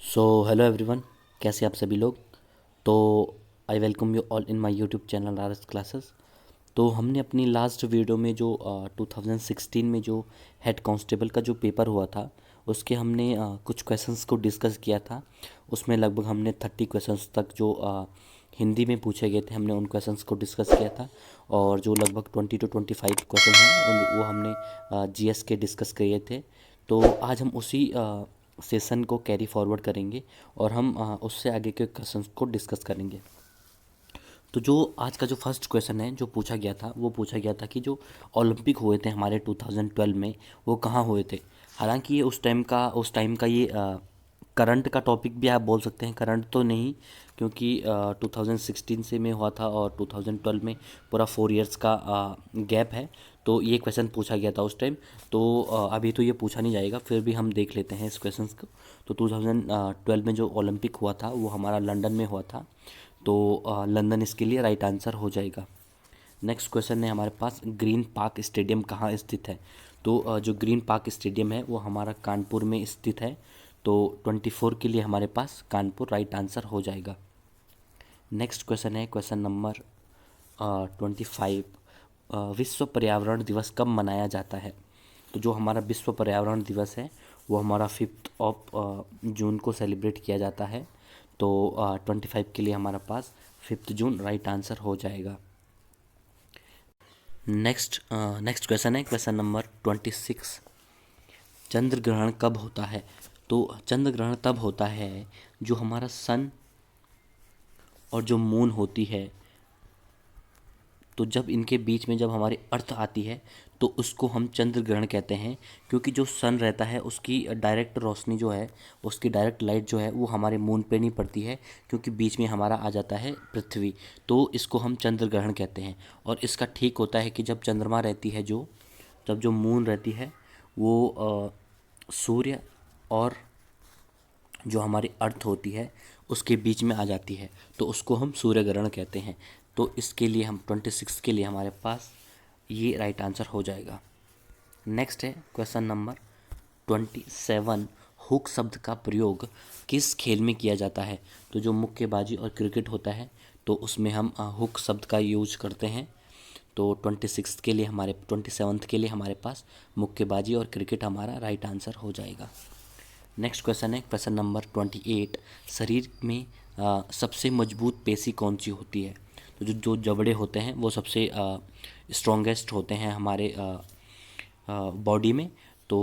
So hello everyone, कैसे आप सभी लोग। तो I welcome you all in my YouTube channel R S classes. तो हमने अपनी लास्ट वीडियो में जो 2016 में जो हेड कांस्टेबल का जो पेपर हुआ था उसके हमने कुछ क्वेश्चंस को डिस्कस किया था। उसमें लगभग हमने 30 क्वेश्चंस तक जो हिंदी में पूछे गए थे हमने उन क्वेश्चंस को डिस्कस किया था। और जो लगभग 20 to 25 क्वेश्चन हैं वो हमने जीएस के डिस्कस किए थे। तो आज हम उसी सेशन को कैरी फॉरवर्ड करेंगे और हम उससे आगे के क्वेश्चंस को डिस्कस करेंगे। तो जो आज का जो फर्स्ट क्वेश्चन है जो पूछा गया था वो पूछा गया था कि जो ओलंपिक हुए थे हमारे 2012 में वो कहाँ हुए थे। हालांकि ये उस टाइम का ये करंट का टॉपिक भी आप बोल सकते हैं, करंट तो नहीं क्योंकि 2016 से में हुआ था और 2012 में पूरा 4 इयर्स का गैप है। तो ये क्वेश्चन पूछा गया था उस टाइम। तो अभी तो ये पूछा नहीं जाएगा, फिर भी हम देख लेते हैं इस क्वेश्चन को। तो 2012 में जो ओलंपिक हुआ था वो हमारा लंदन में हुआ था। तो लंदन इसके लिए राइट आंसर हो जाएगा। नेक्स्ट क्वेश्चन है हमारे पास, ग्रीन पार्क स्टेडियम कहाँ स्थित है। तो जो ग्रीन पार्क स्टेडियम है वो हमारा कानपुर में स्थित है। तो 24 के लिए हमारे पास कानपुर राइट आंसर हो जाएगा। नेक्स्ट क्वेश्चन है क्वेश्चन नंबर 25। विश्व पर्यावरण दिवस कब मनाया जाता है। तो जो हमारा विश्व पर्यावरण दिवस है वो हमारा 5 जून को सेलिब्रेट किया जाता है। तो 25 के लिए हमारा पास 5 जून राइट आंसर हो जाएगा। नेक्स्ट क्वेश्चन है क्वेश्चन नंबर 26। चंद्र ग्रहण कब होता है। तो चंद्र ग्रहण तब होता है जो हमारा सन और जो मून होती है, तो जब इनके बीच में जब हमारी अर्थ आती है तो उसको हम चंद्र ग्रहण कहते हैं। क्योंकि जो सन रहता है उसकी डायरेक्ट रोशनी जो है, उसकी डायरेक्ट लाइट जो है वो हमारे मून पे नहीं पड़ती है, क्योंकि बीच में हमारा आ जाता है पृथ्वी। तो इसको हम चंद्र ग्रहण कहते हैं। और इसका ठीक होता है कि जब चंद्रमा रहती है जब जो मून रहती है वो सूर्य और जो हमारी अर्थ होती है उसके बीच में आ जाती है, तो उसको हम सूर्य ग्रहण कहते हैं। तो इसके लिए हम 26 के लिए हमारे पास ये राइट आंसर हो जाएगा। नेक्स्ट है क्वेश्चन नंबर 27। हुक शब्द का प्रयोग किस खेल में किया जाता है। तो जो मुक्केबाजी और क्रिकेट होता है तो उसमें हम हुक शब्द का यूज करते हैं। तो 27 के लिए हमारे पास मुक्केबाजी और क्रिकेट हमारा राइट आंसर हो जाएगा। नेक्स्ट क्वेश्चन है क्वेश्चन नंबर 28। शरीर में सबसे मजबूत पेशी कौन सी होती है। तो जो जो जबड़े होते हैं वो सबसे स्ट्रॉन्गेस्ट होते हैं हमारे बॉडी में। तो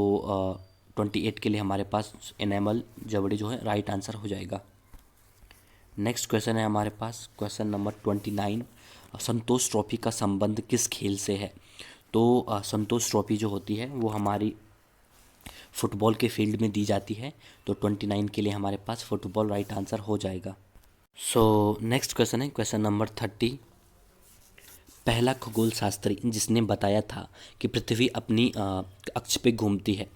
28 के लिए हमारे पास एनेमल जबड़े जो है राइट आंसर हो जाएगा। नेक्स्ट क्वेश्चन है हमारे पास क्वेश्चन नंबर 29। संतोष ट्रॉफी का संबंध किस खेल से है। तो संतोष ट्रॉफी जो होती है वो हमारी फुटबॉल के फील्ड में दी जाती है। तो 29 के लिए हमारे पास फुटबॉल राइट आंसर हो जाएगा। सो नेक्स्ट क्वेश्चन है क्वेश्चन नंबर 30। पहला खगोल शास्त्री जिसने बताया था कि पृथ्वी अपनी अक्ष पे घूमती है।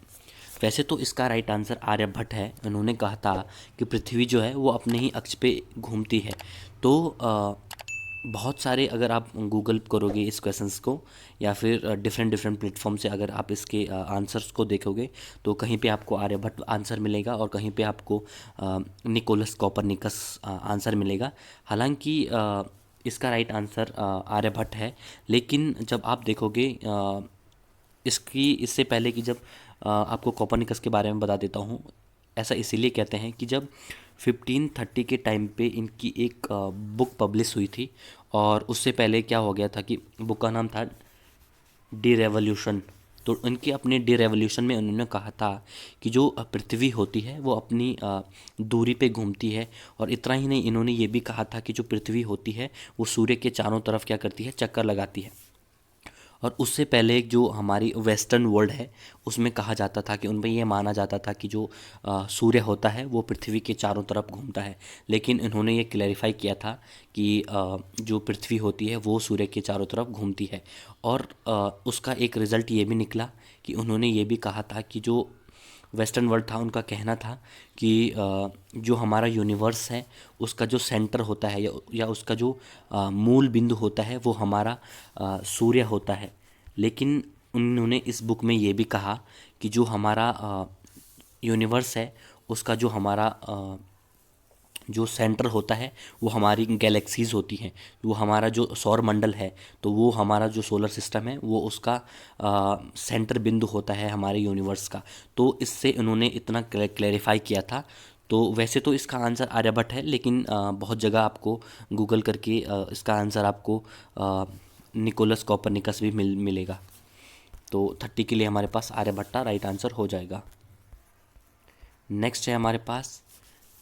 वैसे तो इसका राइट आंसर आर्यभट्ट है। उन्होंने कहा था कि पृथ्वी जो है वो अपने ही अक्ष पे घूमती है। तो बहुत सारे अगर आप गूगल करोगे इस क्वेश्चंस को या फिर डिफरेंट डिफरेंट प्लेटफॉर्म से अगर आप इसके आंसर्स को देखोगे तो कहीं पे आपको आर्यभट्ट आंसर मिलेगा और कहीं पे आपको निकोलस कॉपरनिकस आंसर मिलेगा। हालांकि इसका राइट आंसर आर्यभट्ट है। लेकिन जब आप देखोगे इससे पहले कि जब आपको कॉपरनिकस के बारे में बता देता हूँ। ऐसा इसीलिए कहते हैं कि जब 1530 के टाइम पे इनकी एक बुक पब्लिश हुई थी। और उससे पहले क्या हो गया था कि बुक का नाम था डी रेवोल्यूशन। तो इनके अपने डी रेवोल्यूशन में उन्होंने कहा था कि जो पृथ्वी होती है वो अपनी दूरी पे घूमती है। और इतना ही नहीं, इन्होंने ये भी कहा था कि जो पृथ्वी होती है वो सूर्य के चारों तरफ क्या करती है, चक्कर लगाती है। और उससे पहले एक जो हमारी वेस्टर्न वर्ल्ड है उसमें कहा जाता था कि उनमें ये माना जाता था कि जो सूर्य होता है वो पृथ्वी के चारों तरफ घूमता है। लेकिन इन्होंने ये क्लैरिफाई किया था कि जो पृथ्वी होती है वो सूर्य के चारों तरफ घूमती है। और उसका एक रिज़ल्ट ये भी निकला कि उन्होंने ये भी कहा था कि जो वेस्टर्न वर्ल्ड था उनका कहना था कि जो हमारा यूनिवर्स है उसका जो सेंटर होता है या उसका जो मूल बिंदु होता है वो हमारा सूर्य होता है। लेकिन उन्होंने इस बुक में ये भी कहा कि जो हमारा यूनिवर्स है उसका जो हमारा जो सेंटर होता है वो हमारी गैलेक्सीज होती हैं। वो हमारा जो सौर मंडल है, तो वो हमारा जो सोलर सिस्टम है वो उसका सेंटर बिंदु होता है हमारे यूनिवर्स का। तो इससे इन्होंने इतना क्लैरिफाई किया था। तो वैसे तो इसका आंसर आर्यभट्ट है, लेकिन बहुत जगह आपको गूगल करके इसका आंसर आपको निकोलस कॉपरनिकस भी मिलेगा। तो 30 के लिए हमारे पास आर्यभट्टा राइट आंसर हो जाएगा। नेक्स्ट है हमारे पास,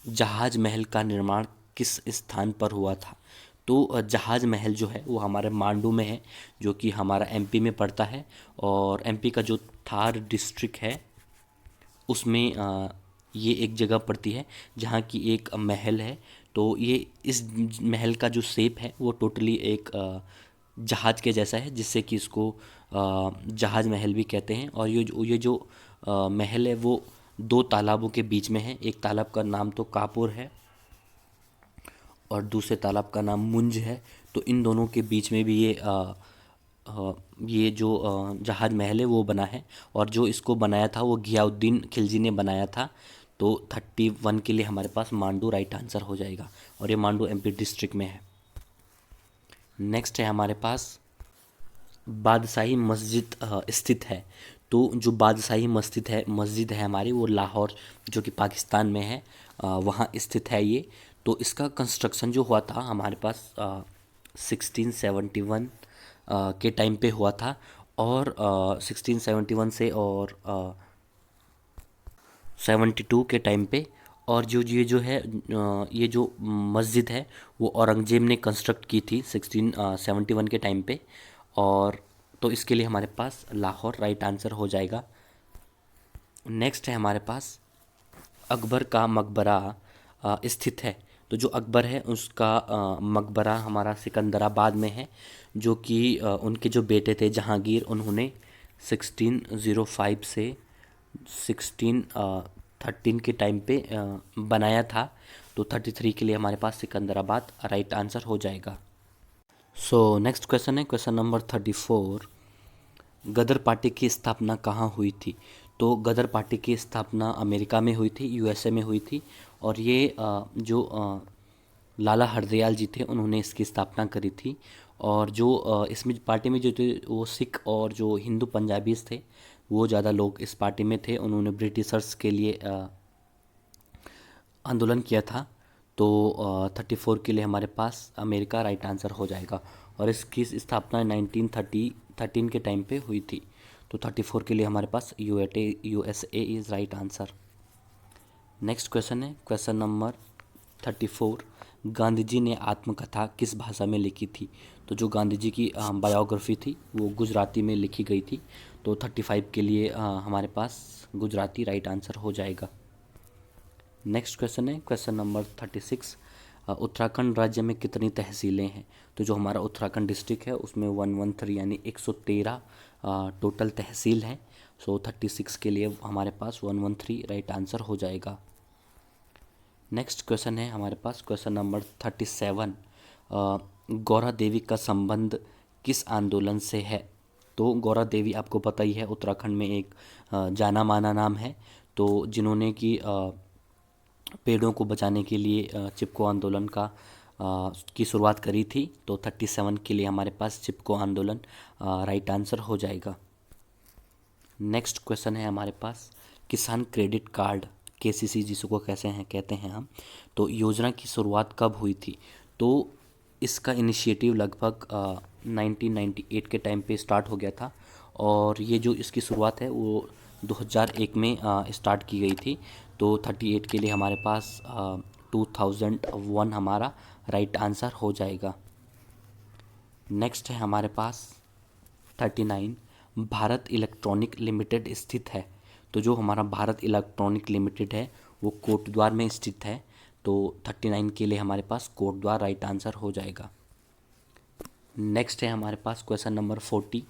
जहाज महल का निर्माण किस स्थान पर हुआ था? तो जहाज महल जो है वो हमारे मांडू में है, जो कि हमारा एमपी में पड़ता है। और एमपी का जो थार डिस्ट्रिक्ट है उसमें ये एक जगह पड़ती है जहाँ की एक महल है। तो ये इस महल का जो शेप है वो टोटली एक जहाज के जैसा है, जिससे कि इसको जहाज महल भी कहते हैं। और ये जो महल है वो दो तालाबों के बीच में है। एक तालाब का नाम तो कापुर है और दूसरे तालाब का नाम मुंज है। तो इन दोनों के बीच में भी ये जो जहाज महल है वो बना है। और जो इसको बनाया था वो घियाउद्दीन खिलजी ने बनाया था। तो 31 के लिए हमारे पास मांडू राइट आंसर हो जाएगा, और ये मांडू एमपी डिस्ट्रिक्ट में है। नेक्स्ट है हमारे पास, बादशाही मस्जिद स्थित है। तो जो बादशाही मस्जिद है हमारी, वो लाहौर जो कि पाकिस्तान में है, वहाँ स्थित है ये। तो इसका कंस्ट्रक्शन जो हुआ था हमारे पास 1671 के टाइम पे हुआ था। और 1671 से और 72 के टाइम पे। और जो ये जो मस्जिद है वो औरंगजेब ने कंस्ट्रक्ट की थी 1671 के टाइम पे। और तो इसके लिए हमारे पास लाहौर राइट आंसर हो जाएगा। नेक्स्ट है हमारे पास, अकबर का मकबरा स्थित है। तो जो अकबर है उसका मकबरा हमारा सिकंदराबाद में है, जो कि उनके जो बेटे थे जहांगीर, उन्होंने 1605 से 1613 के टाइम पे बनाया था। तो 33 के लिए हमारे पास सिकंदराबाद राइट आंसर हो जाएगा। सो नेक्स्ट क्वेश्चन है क्वेश्चन नंबर 34। गदर पार्टी की स्थापना कहाँ हुई थी? तो गदर पार्टी की स्थापना अमेरिका में हुई थी, यूएसए में हुई थी। और ये लाला हरदयाल जी थे, उन्होंने इसकी स्थापना करी थी। और जो इसमें पार्टी में जो थे वो सिख और जो हिंदू पंजाबीज थे, वो ज़्यादा लोग इस पार्टी में थे। उन्होंने ब्रिटिशर्स के लिए आंदोलन किया था। तो 34 के लिए हमारे पास अमेरिका राइट आंसर हो जाएगा। और इसकी स्थापना 1913 के टाइम पे हुई थी। तो 34 के लिए हमारे पास USA is right answer. Next question है क्वेश्चन नंबर 34। गांधी जी ने आत्मकथा किस भाषा में लिखी थी? तो जो गांधी जी की बायोग्राफी थी वो गुजराती में लिखी गई थी। तो 35 के लिए हमारे पास गुजराती राइट आंसर हो जाएगा। नेक्स्ट क्वेश्चन है क्वेश्चन नंबर 36। उत्तराखंड राज्य में कितनी तहसीलें हैं? तो जो हमारा उत्तराखंड डिस्ट्रिक्ट है उसमें 113 यानी 113 टोटल तहसील हैं। सो 36 के लिए हमारे पास 113 राइट आंसर हो जाएगा। नेक्स्ट क्वेश्चन है हमारे पास क्वेश्चन नंबर 37। गौरा देवी का संबंध किस आंदोलन से है? तो गौरा देवी आपको पता ही है, उत्तराखंड में एक जाना माना नाम है। तो जिन्होंने कि पेड़ों को बचाने के लिए चिपको आंदोलन की शुरुआत करी थी। तो 37 के लिए हमारे पास चिपको आंदोलन राइट आंसर हो जाएगा। नेक्स्ट क्वेश्चन है हमारे पास, किसान क्रेडिट कार्ड केसीसी जिसको कैसे हैं कहते हैं हम, तो योजना की शुरुआत कब हुई थी? तो इसका इनिशिएटिव लगभग 1998 के टाइम पे स्टार्ट हो गया था। और ये जो इसकी शुरुआत है वो 2001 में स्टार्ट की गई थी। तो 38 के लिए हमारे पास 2001 हमारा राइट आंसर हो जाएगा। नेक्स्ट है हमारे पास 39। भारत इलेक्ट्रॉनिक लिमिटेड स्थित है। तो जो हमारा भारत इलेक्ट्रॉनिक लिमिटेड है वो कोटद्वार में स्थित है। तो 39 के लिए हमारे पास कोटद्वार राइट आंसर हो जाएगा। नेक्स्ट है हमारे पास क्वेश्चन नंबर 40।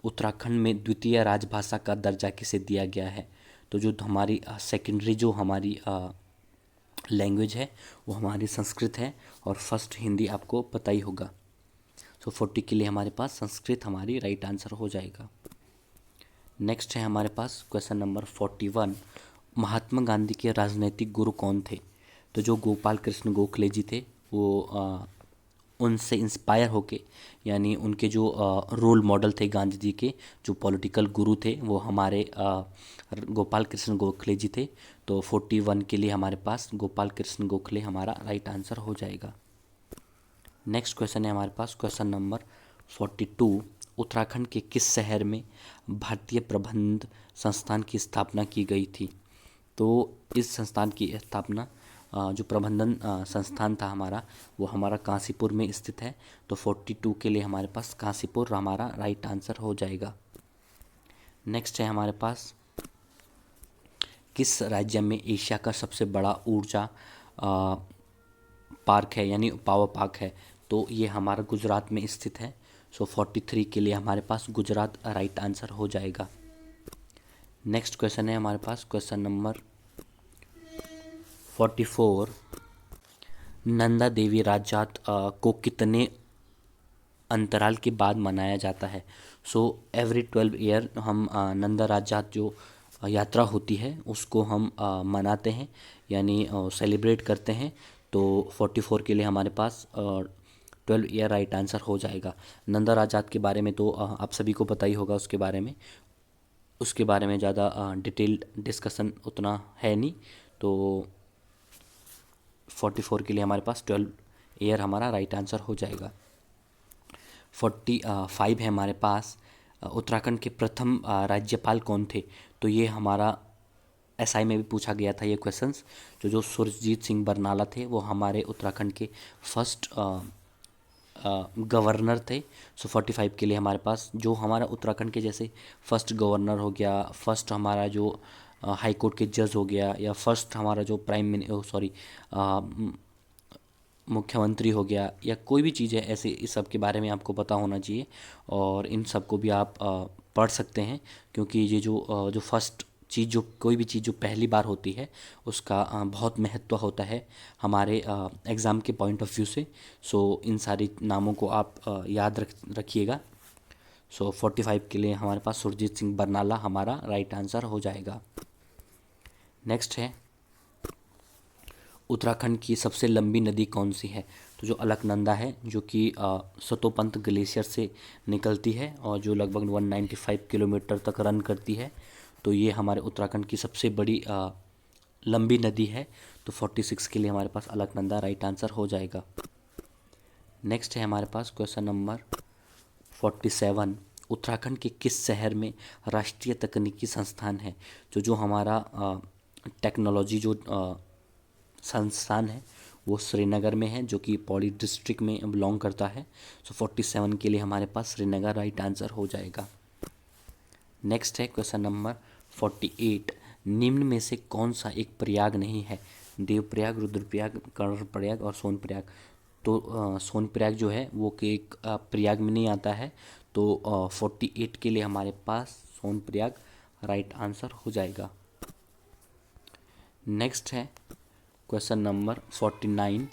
उत्तराखंड में द्वितीय राजभाषा का दर्जा किसे दिया गया है? तो जो हमारी सेकेंडरी जो हमारी लैंग्वेज है वो हमारी संस्कृत है, और फर्स्ट हिंदी आपको पता ही होगा। सो 40 के लिए हमारे पास संस्कृत हमारी राइट आंसर हो जाएगा। नेक्स्ट है हमारे पास क्वेश्चन नंबर 41। महात्मा गांधी के राजनैतिक गुरु कौन थे? तो जो गोपाल कृष्ण गोखले जी थे, वो उनसे इंस्पायर होके, यानी उनके जो रोल मॉडल थे गांधी जी के, जो पॉलिटिकल गुरु थे, वो हमारे गोपाल कृष्ण गोखले जी थे। तो 41 के लिए हमारे पास गोपाल कृष्ण गोखले हमारा राइट आंसर हो जाएगा। नेक्स्ट क्वेश्चन है हमारे पास क्वेश्चन नंबर 42। उत्तराखंड के किस शहर में भारतीय प्रबंध संस्थान की स्थापना की गई थी? तो इस संस्थान की स्थापना जो प्रबंधन संस्थान था हमारा, वो हमारा काशीपुर में स्थित है। तो 42 के लिए हमारे पास काशीपुर हमारा राइट आंसर हो जाएगा। नेक्स्ट है हमारे पास, किस राज्य में एशिया का सबसे बड़ा ऊर्जा पार्क है, यानी पावर पार्क है? तो ये हमारा गुजरात में स्थित है। सो 43 के लिए हमारे पास गुजरात राइट आंसर हो जाएगा। नेक्स्ट क्वेश्चन है हमारे पास क्वेश्चन नंबर 44। नंदा देवी राजजात को कितने अंतराल के बाद मनाया जाता है? सो एवरी 12 ईयर हम नंदा राजजात जो यात्रा होती है उसको हम मनाते हैं, यानी सेलिब्रेट करते हैं। तो 44 के लिए हमारे पास 12 ईयर राइट आंसर हो जाएगा। नंदा राजजात के बारे में तो आप सभी को पता ही होगा, उसके बारे में ज़्यादा डिटेल्ड डिस्कशन उतना है नहीं। तो 44 के लिए हमारे पास 12 ईयर हमारा राइट आंसर हो जाएगा। 45 है हमारे पास, उत्तराखंड के प्रथम राज्यपाल कौन थे? तो ये हमारा एसआई में भी पूछा गया था ये क्वेश्चंस। जो सुरजीत सिंह बरनाला थे, वो हमारे उत्तराखंड के फर्स्ट गवर्नर थे। सो 45 के लिए हमारे पास जो हमारा उत्तराखंड के जैसे फर्स्ट गवर्नर हो गया, फर्स्ट हमारा जो हाई कोर्ट के जज हो गया, या फर्स्ट हमारा जो मुख्यमंत्री हो गया, या कोई भी चीज़ है ऐसे, इस सब के बारे में आपको पता होना चाहिए। और इन सब को भी आप पढ़ सकते हैं, क्योंकि ये जो फर्स्ट चीज़, जो कोई भी चीज़ जो पहली बार होती है, उसका बहुत महत्व होता है हमारे एग्ज़ाम के पॉइंट ऑफ व्यू से। सो इन सारे नामों को आप याद रखिएगा। सो 45 के लिए हमारे पास सुरजीत सिंह बरनाला हमारा राइट आंसर हो जाएगा। नेक्स्ट है, उत्तराखंड की सबसे लंबी नदी कौन सी है? तो जो अलकनंदा है, जो कि सतोपंत ग्लेशियर से निकलती है और जो लगभग 195 किलोमीटर तक रन करती है। तो ये हमारे उत्तराखंड की सबसे बड़ी लंबी नदी है। तो 46 के लिए हमारे पास अलकनंदा राइट आंसर हो जाएगा। नेक्स्ट है हमारे पास क्वेश्चन नंबर 47। उत्तराखंड के किस शहर में राष्ट्रीय तकनीकी संस्थान है? जो हमारा टेक्नोलॉजी जो संस्थान है, वो श्रीनगर में है, जो कि पौड़ी डिस्ट्रिक्ट में बिलोंग करता है। सो 47 के लिए हमारे पास श्रीनगर राइट आंसर हो जाएगा। नेक्स्ट है क्वेश्चन नंबर 48। निम्न में से कौन सा एक प्रयाग नहीं है? देवप्रयाग, रुद्रप्रयाग, कर्णप्रयाग और सोनप्रयाग। तो सोनप्रयाग जो है वो कि एक प्रयाग में नहीं आता है। तो 48 के लिए हमारे पास सोनप्रयाग राइट आंसर हो जाएगा। नेक्स्ट है क्वेश्चन नंबर 49।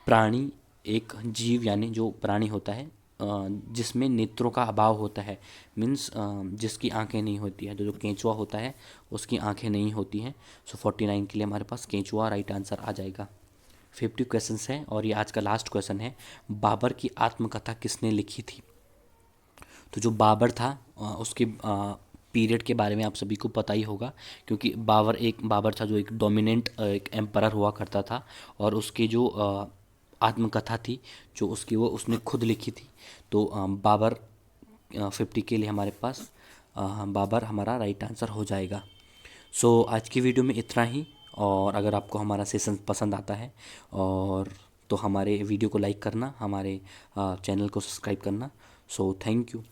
प्राणी एक जीव, यानी जो प्राणी होता है जिसमें नेत्रों का अभाव होता है, मीन्स जिसकी आंखें नहीं होती है। तो जो केंचुआ होता है उसकी आंखें नहीं होती हैं। सो 49 के लिए हमारे पास केंचुआ राइट आंसर आ जाएगा। 50 क्वेश्चंस हैं और ये आज का लास्ट क्वेश्चन है। बाबर की आत्मकथा किसने लिखी थी? तो जो बाबर था उसके पीरियड के बारे में आप सभी को पता ही होगा, क्योंकि बाबर था जो एक डोमिनेंट एक एम्परर हुआ करता था, और उसकी जो आत्मकथा थी जो उसकी, वो उसने खुद लिखी थी। तो बाबर 50 के लिए हमारे पास बाबर हमारा राइट आंसर हो जाएगा। सो आज की वीडियो में इतना ही, और अगर आपको हमारा सेशन पसंद आता है और तो हमारे वीडियो को लाइक करना, हमारे चैनल को सब्सक्राइब करना। So thank you.